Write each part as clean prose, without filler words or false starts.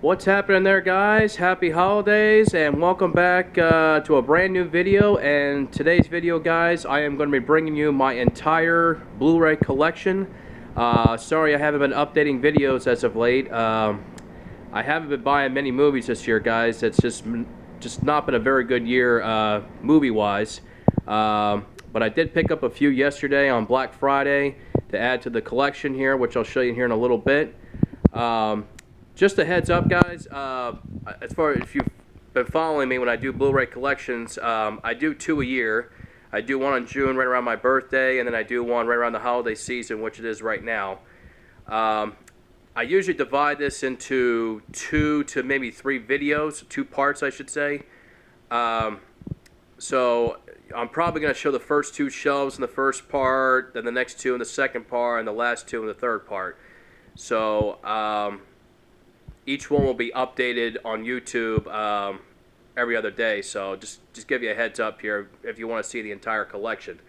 What's happening there, guys? Happy holidays and welcome back to a brand new video. And today's video, guys, I am going to be bringing you my entire Blu-ray collection. Sorry I haven't been updating videos as of late. I haven't been buying many movies this year, guys. It's just not been a very good year movie-wise. But I did pick up a few yesterday on Black Friday to add to the collection here, which I'll show you here in a little bit. Just a heads up, guys, as far as if you've been following me when I do Blu-ray collections, I do two a year. I do one in June right around my birthday, and then I do one right around the holiday season, which it is right now. I usually divide this into two to maybe three videos, two parts I should say. So I'm probably going to show the first two shelves in the first part, then the next two in the second part, and the last two in the third part. So each one will be updated on YouTube every other day, so just give you a heads up here if you want to see the entire collection.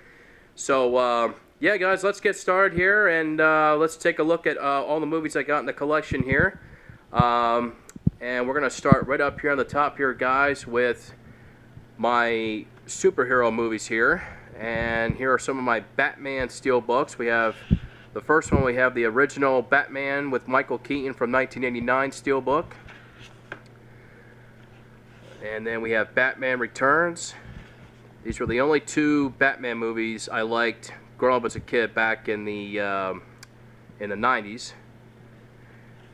So yeah, guys, let's get started here, and let's take a look at all the movies I got in the collection here. And we're going to start right up here on the top here, guys, with my superhero movies here. And here are some of my Batman Steelbooks. We have the first one, we have the original Batman with Michael Keaton from 1989 Steelbook. And then we have Batman Returns. These were the only two Batman movies I liked growing up as a kid back in the 90s.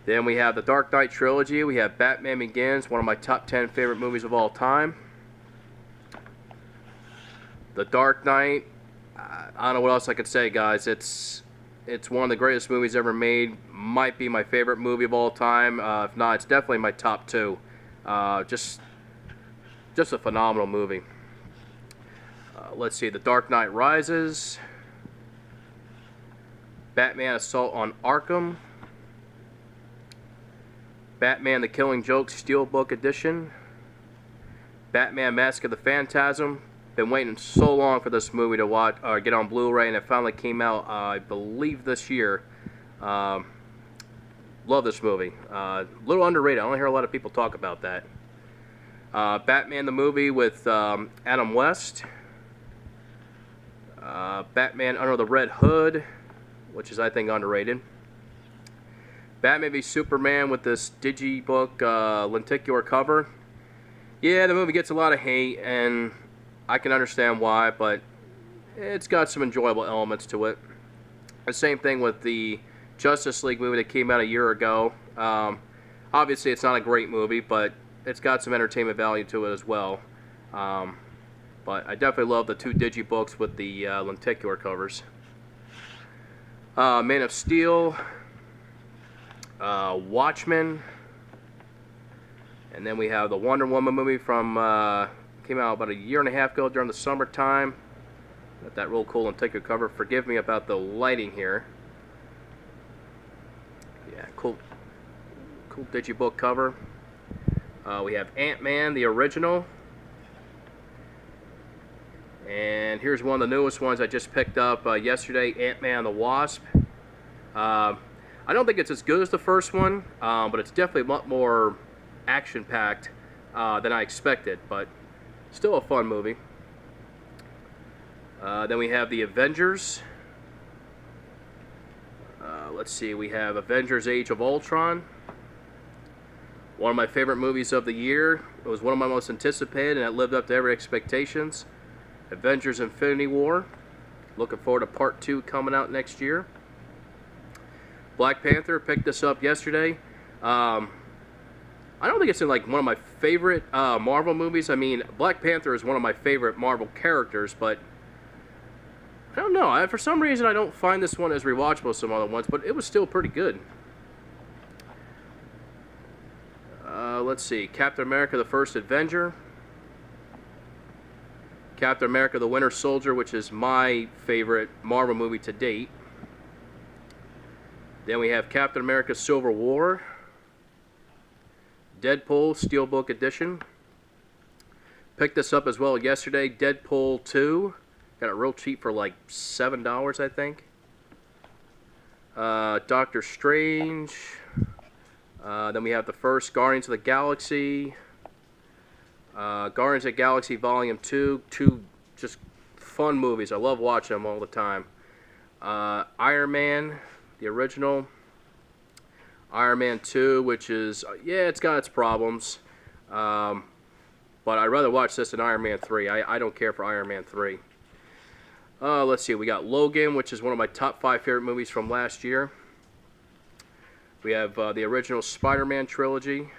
Then we have the Dark Knight trilogy. We have Batman Begins, one of my top 10 favorite movies of all time. The Dark Knight, I don't know what else I could say, guys. It's one of the greatest movies ever made. Might be my favorite movie of all time. If not, it's definitely my top two. Just a phenomenal movie. Let's see, The Dark Knight Rises, Batman Assault on Arkham, Batman The Killing Joke Steelbook Edition, Batman Mask of the Phantasm. Been waiting so long for this movie to watch or get on Blu-ray, and it finally came out, I believe, this year. Love this movie. A little underrated. I don't hear a lot of people talk about that. Batman the movie with Adam West. Batman Under the Red Hood, which is, I think, underrated. Batman v Superman with this digibook lenticular cover. Yeah, the movie gets a lot of hate, and I can understand why, but it's got some enjoyable elements to it. The same thing with the Justice League movie that came out a year ago. Obviously, it's not a great movie, but it's got some entertainment value to it as well. But I definitely love the two digibooks with the lenticular covers. Man of Steel, Watchmen, and then we have the Wonder Woman movie from came out about a year and a half ago during the summertime. Got that real cool lenticular cover. Forgive me about the lighting here. Yeah, cool digibook cover. We have Ant-Man, the original. And here's one of the newest ones I just picked up yesterday, Ant-Man and the Wasp. I don't think it's as good as the first one, but it's definitely a lot more action-packed than I expected, but still a fun movie. Then we have the Avengers. Let's see, we have Avengers Age of Ultron. One of my favorite movies of the year. It was one of my most anticipated, and it lived up to every expectations. Avengers Infinity War. Looking forward to part 2 coming out next year. Black Panther, picked this up yesterday. I don't think it's in like one of my favorite Marvel movies. I mean, Black Panther is one of my favorite Marvel characters, but I don't know. For some reason, I don't find this one as rewatchable as some other ones, but it was still pretty good. Let's see. Captain America, the First Avenger. Captain America, the Winter Soldier, which is my favorite Marvel movie to date. Then we have Captain America, Civil War. Deadpool Steelbook Edition. Picked this up as well yesterday. Deadpool 2. Got it real cheap for like $7, I think. Doctor Strange. Then we have the first Guardians of the Galaxy. Guardians of the Galaxy Volume 2. Two just fun movies. I love watching them all the time. Iron Man, the original. Iron Man 2, which is, yeah, it's got its problems. But I'd rather watch this than Iron Man 3. I don't care for Iron Man 3. Let's see. We got Logan, which is one of my top 5 favorite movies from last year. We have the original Spider-Man trilogy.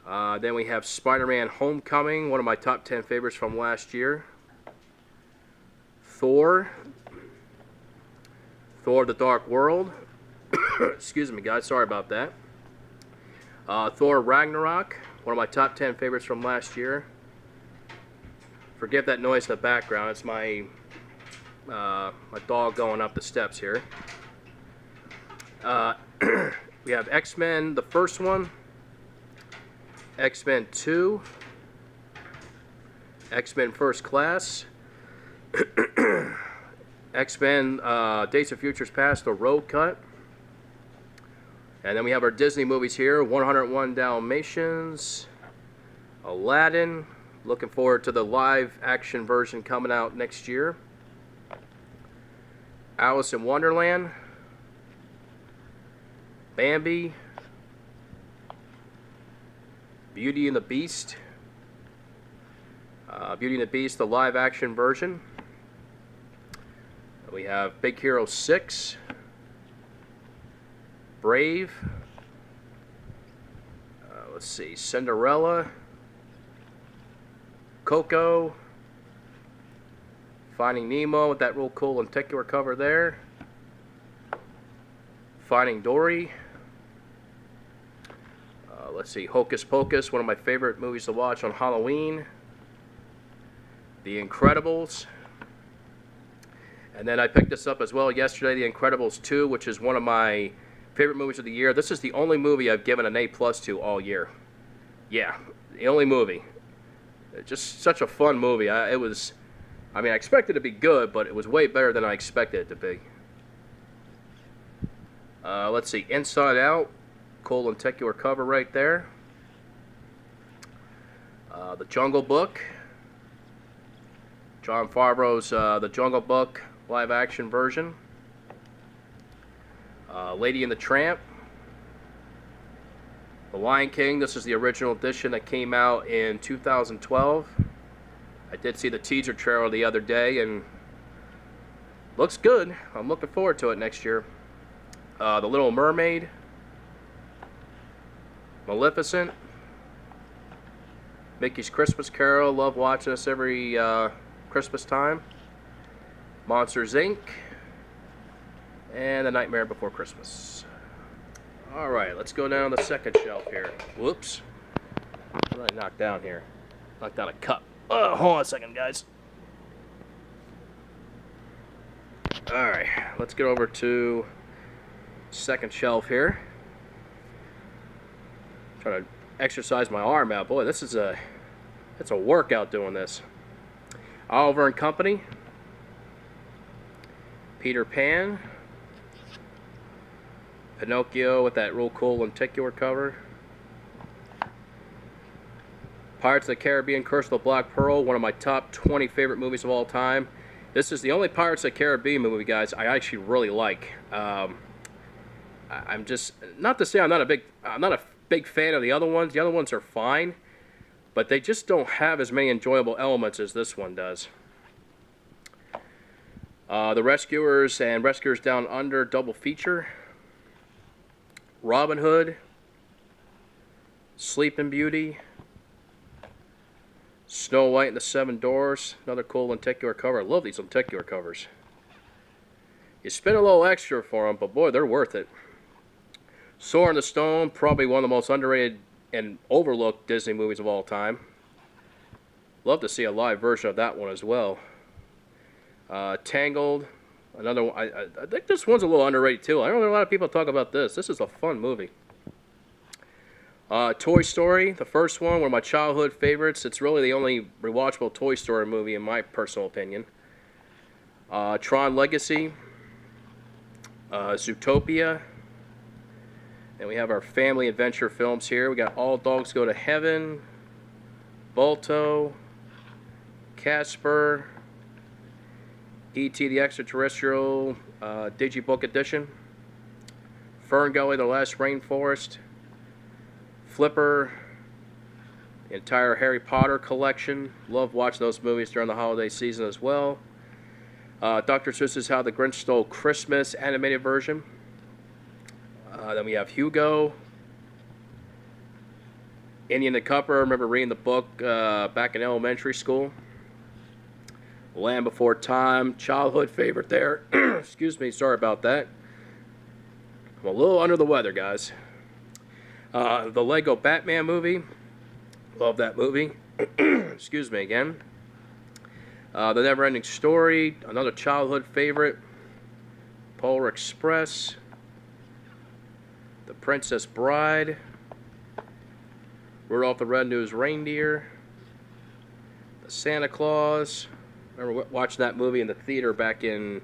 Then we have Spider-Man Homecoming, one of my top 10 favorites from last year. Thor. Thor: The Dark World. Excuse me, guys. Sorry about that. Thor: Ragnarok, one of my top 10 favorites from last year. Forgive that noise in the background. It's my my dog going up the steps here. We have X-Men, the first one. X-Men 2. X-Men First Class. X-Men Days of Futures Past, the Road Cut. And then we have our Disney movies here. 101 Dalmatians. Aladdin. Looking forward to the live action version coming out next year. Alice in Wonderland. Bambi. Beauty and the Beast. Beauty and the Beast, the live action version. We have Big Hero 6. Brave. Let's see, Cinderella. Coco. Finding Nemo with that real cool lenticular cover there. Finding Dory. Let's see, Hocus Pocus, one of my favorite movies to watch on Halloween. The Incredibles. And then I picked this up as well yesterday, The Incredibles 2, which is one of my favorite movies of the year. This is the only movie I've given an A+ to all year. Yeah, the only movie. Just such a fun movie. I expected it to be good, but it was way better than I expected it to be. Let's see, Inside Out. Cool lenticular cover right there. The Jungle Book. Jon Favreau's The Jungle Book live action version. Lady and the Tramp. The Lion King. This is the original edition that came out in 2012. I did see the teaser trailer the other day and looks good. I'm looking forward to it next year. The Little Mermaid. Maleficent. Mickey's Christmas Carol. Love watching this every Christmas time. Monsters Inc. And The Nightmare Before Christmas. Alright, let's go down the second shelf here. Whoops. What did I knock down here? Knocked down a cup. Hold on a second, guys. Alright, let's get over to second shelf here. Trying to exercise my arm out. Boy, it's a workout doing this. Oliver and Company. Peter Pan. Pinocchio with that real cool lenticular cover. Pirates of the Caribbean, Curse of the Black Pearl, one of my top 20 favorite movies of all time. This is the only Pirates of the Caribbean movie, guys, I actually really like. I'm just, not to say I'm not a big fan of the other ones. The other ones are fine, but they just don't have as many enjoyable elements as this one does. The Rescuers and Rescuers Down Under double feature. Robin Hood. Sleeping Beauty. Snow White and the Seven Dwarfs. Another cool lenticular cover. I love these lenticular covers. You spend a little extra for them, but boy, they're worth it. Sword in the Stone, probably one of the most underrated and overlooked Disney movies of all time. Love to see a live version of that one as well. Tangled, another one. I think this one's a little underrated too. I don't know a lot of people talk about this. This is a fun movie. Toy Story, the first one of my childhood favorites. It's really the only rewatchable Toy Story movie in my personal opinion. Tron Legacy. Zootopia. And we have our family adventure films here. We got All Dogs Go to Heaven, Balto, Casper, E.T. the Extraterrestrial, Digibook Edition, Fern Gully, The Last Rainforest, Flipper, the entire Harry Potter collection. Love watching those movies during the holiday season as well. Dr. Seuss's How the Grinch Stole Christmas animated version. Then we have Hugo, Indian the Cupper. I remember reading the book back in elementary school. Land Before Time, childhood favorite there. Excuse me, sorry about that. I'm a little under the weather, guys. The Lego Batman movie. Love that movie. Excuse me again. The Never-Ending Story, another childhood favorite. Polar Express. The Princess Bride, Rudolph the Red-Nosed Reindeer, The Santa Claus. I remember watching that movie in the theater back in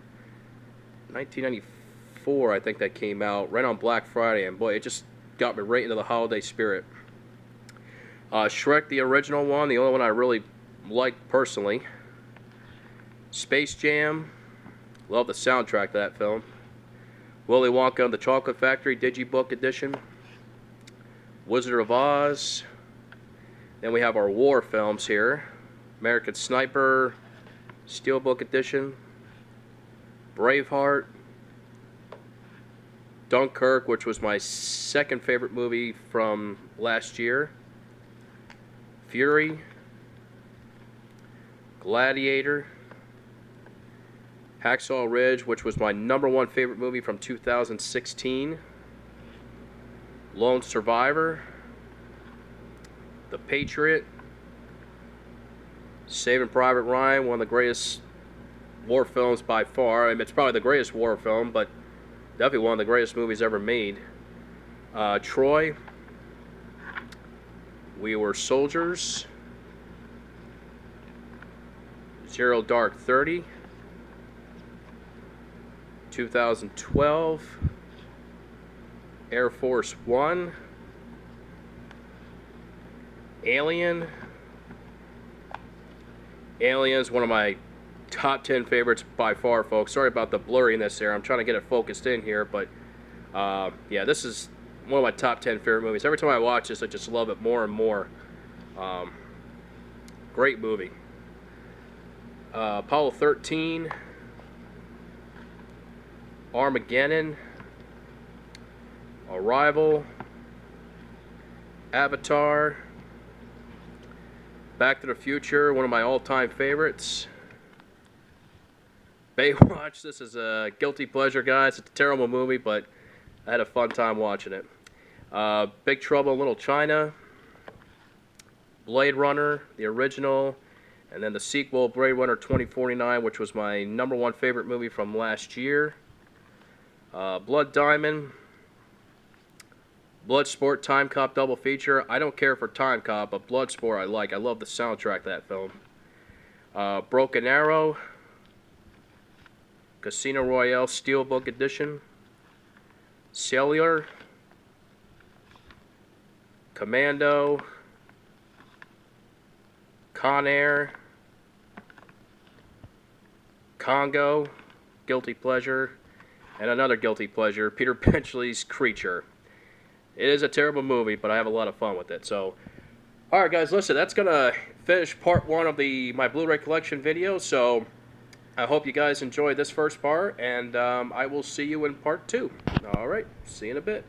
1994, I think that came out, right on Black Friday, and boy, it just got me right into the holiday spirit. Shrek, the original one, the only one I really like personally. Space Jam, love the soundtrack to that film. Willy Wonka and the Chocolate Factory, Digibook Edition. Wizard of Oz. Then we have our war films here. American Sniper, Steelbook Edition. Braveheart. Dunkirk, which was my second favorite movie from last year. Fury. Gladiator. Hacksaw Ridge, which was my #1 favorite movie from 2016. Lone Survivor. The Patriot. Saving Private Ryan, one of the greatest war films by far. I mean, it's probably the greatest war film, but definitely one of the greatest movies ever made. Troy. We Were Soldiers. Zero Dark 30. 2012, Air Force One, Alien. Alien's one of my top 10 favorites by far, folks. Sorry about the blurriness there. I'm trying to get it focused in here, but yeah, this is one of my top 10 favorite movies. Every time I watch this, I just love it more and more. Great movie. Apollo 13. Armageddon, Arrival, Avatar, Back to the Future, one of my all-time favorites. Baywatch, this is a guilty pleasure, guys. It's a terrible movie, but I had a fun time watching it. Big Trouble in Little China, Blade Runner, the original, and then the sequel, Blade Runner 2049, which was my #1 favorite movie from last year. Blood Diamond, Bloodsport, Time Cop double feature. I don't care for Time Cop, but Bloodsport I like. I love the soundtrack of that film. Broken Arrow, Casino Royale Steelbook Edition, Cellular, Commando, Con Air, Congo, guilty pleasure. And another guilty pleasure, Peter Benchley's Creature. It is a terrible movie, but I have a lot of fun with it. So, alright guys, listen, that's going to finish part 1 of my Blu-ray collection video. So, I hope you guys enjoyed this first part, and I will see you in part 2. Alright, see you in a bit.